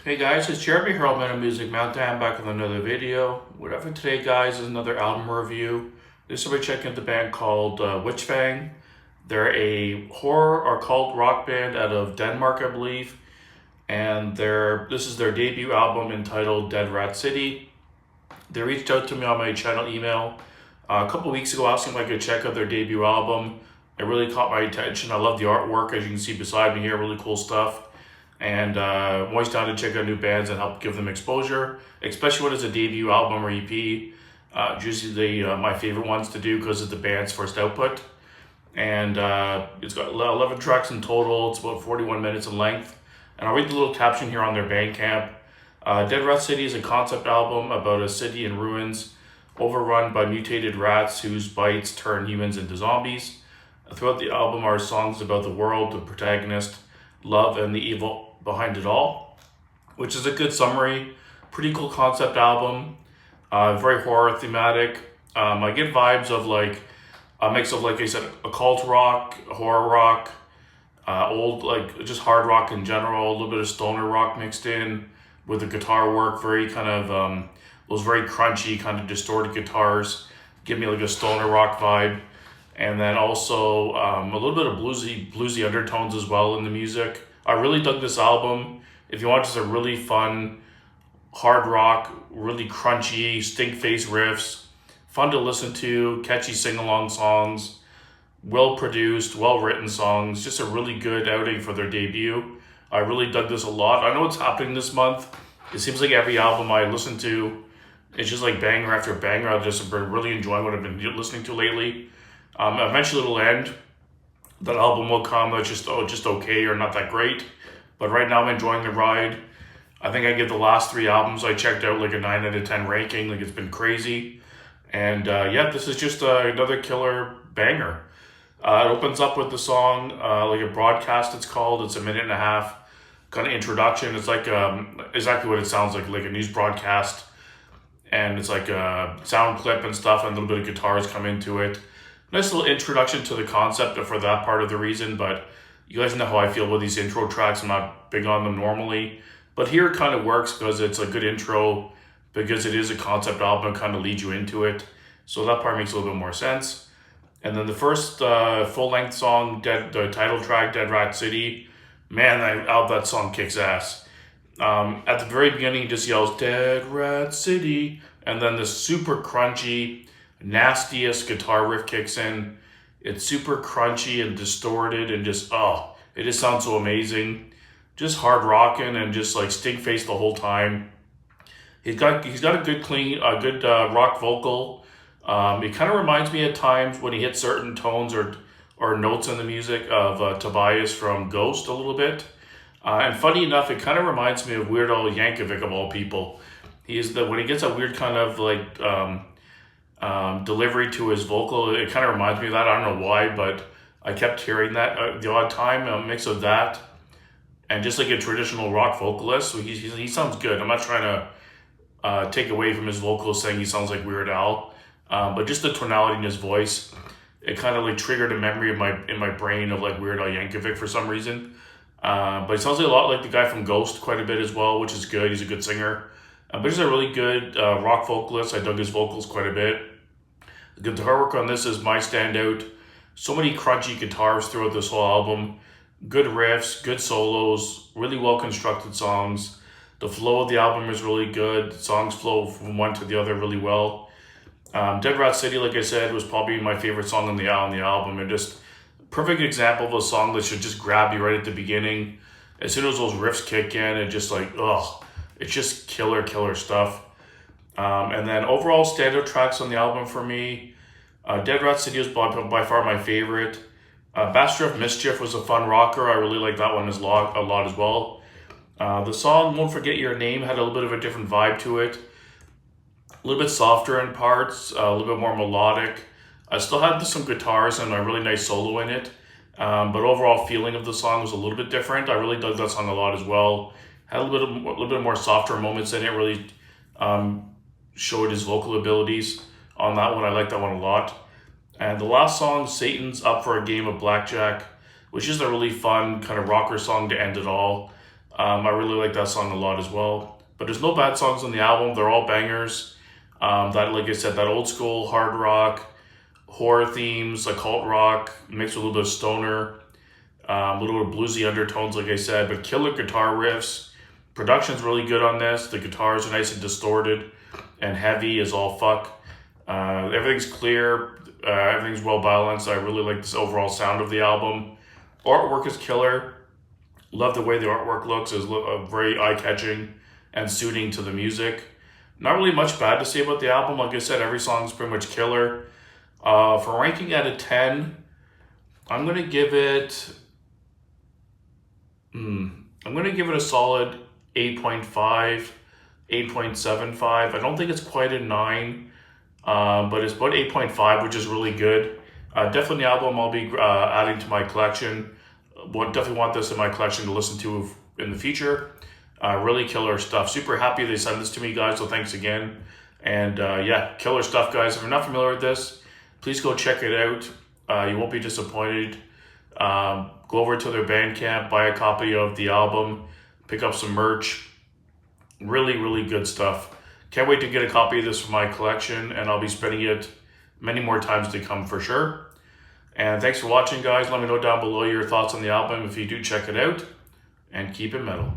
Hey guys, it's Jeremy Hurlman of Music Meltdown back with another video. What I have for today, guys, is another album review. This time we're checking out the band called Witchfang. They're a horror or occult rock band out of Denmark, I believe. And this is their debut album entitled Dead Rat City. They reached out to me on my channel email a couple weeks ago asking if I could check out their debut album. It really caught my attention. I love the artwork, as you can see beside me here, really cool stuff. And I'm always down to check out new bands and help give them exposure, especially when it's a debut album or EP. Usually my favorite ones to do because it's the band's first output. And it's got 11 tracks in total. It's about 41 minutes in length. And I'll read the little caption here on their Bandcamp. Dead Rat City is a concept album about a city in ruins, overrun by mutated rats whose bites turn humans into zombies. Throughout the album are songs about the world, the protagonist, love, and the evil behind it all, which is a good summary. Pretty cool concept album, very horror thematic. I get vibes of like a mix of, like I said, occult rock, horror rock, old, like just hard rock in general, a little bit of stoner rock mixed in with the guitar work, very kind of those very crunchy kind of distorted guitars give me like a stoner rock vibe. And then also a little bit of bluesy undertones as well in the music. I really dug this album. If you want just a really fun, hard rock, really crunchy, stink face riffs, fun to listen to, catchy sing-along songs, well-produced, well-written songs, just a really good outing for their debut. I really dug this a lot. I know what's happening this month. It seems like every album I listen to, it's just like banger after banger. I've just been really enjoying what I've been listening to lately. Eventually it'll end. That album will come that's just okay or not that great. But right now I'm enjoying the ride. I think I give the last 3 albums I checked out like a 9 out of 10 ranking. Like, it's been crazy. And yeah, this is just another killer banger. It opens up with the song, like a broadcast it's called. It's a 1.5 minute kind of introduction. It's like exactly what it sounds like a news broadcast. And it's like a sound clip and stuff, and a little bit of guitars come into it. Nice little introduction to the concept for that part of the reason, but you guys know how I feel about these intro tracks. I'm not big on them normally, but here it kind of works because it's a good intro, because it is a concept album, it kind of leads you into it. So that part makes a little bit more sense. And then the first full-length song, the title track, Dead Rat City, man, that song kicks ass. At the very beginning, he just yells, Dead Rat City, and then this super crunchy, nastiest guitar riff kicks in. It's super crunchy and distorted and just, it just sounds so amazing. Just hard rocking and just like stink face the whole time. He's got a good clean, good rock vocal. It kind of reminds me at times when he hits certain tones or notes in the music of Tobias from Ghost a little bit. And funny enough, it kind of reminds me of Weird Al Yankovic of all people. When he gets a weird kind of like delivery to his vocal, it kind of reminds me of that. I don't know why, but I kept hearing that the odd time, a mix of that and just like a traditional rock vocalist. So he sounds good. I'm not trying to take away from his vocals saying he sounds like Weird Al, but just the tonality in his voice, it kind of like triggered a memory in my brain of like Weird Al Yankovic for some reason. But he sounds a lot like the guy from Ghost quite a bit as well, which is good. He's a good singer. But he's a really good rock vocalist. I dug his vocals quite a bit. The guitar work on this is my standout. So many crunchy guitars throughout this whole album. Good riffs, good solos, really well constructed songs. The flow of the album is really good. Songs flow from one to the other really well. Dead Rat City, like I said, was probably my favorite song on the album. And just perfect example of a song that should just grab you right at the beginning. As soon as those riffs kick in, it just like, it's just killer stuff. And then overall standout tracks on the album for me, Dead Rat City was by far my favorite. Bastard of Mischief was a fun rocker. I really like that one a lot as well. The song Won't Forget Your Name had a little bit of a different vibe to it. A little bit softer in parts, a little bit more melodic. I still had some guitars and a really nice solo in it. But overall feeling of the song was a little bit different. I really dug that song a lot as well. Had a little bit more softer moments in it. Really showed his vocal abilities on that one. I like that one a lot. And the last song, Satan's Up for a Game of Blackjack, which is a really fun kind of rocker song to end it all. I really like that song a lot as well. But there's no bad songs on the album. They're all bangers. That, like I said, that old school hard rock, horror themes, occult rock, mixed with a little bit of stoner, a little bit of bluesy undertones, like I said, but killer guitar riffs. Production's really good on this. The guitars are nice and distorted and heavy as all fuck. Everything's clear. Everything's well balanced. I really like this overall sound of the album. Artwork is killer. Love the way the artwork looks. It's very eye-catching and suiting to the music. Not really much bad to say about the album. Like I said, every song's pretty much killer. For ranking out of 10, I'm gonna give it. I'm gonna give it a solid 8.5, 8.75. I don't think it's quite a 9, but it's about 8.5, which is really good. Definitely the album I'll be adding to my collection. Definitely want this in my collection to listen to in the future. Really killer stuff. Super happy they sent this to me, guys, so thanks again. And yeah, killer stuff, guys. If you're not familiar with this, please go check it out. You won't be disappointed. Go over to their Bandcamp, buy a copy of the album, pick up some merch. Really, really good stuff. Can't wait to get a copy of this for my collection, and I'll be spending it many more times to come for sure. And thanks for watching, guys. Let me know down below your thoughts on the album if you do check it out, and keep it metal.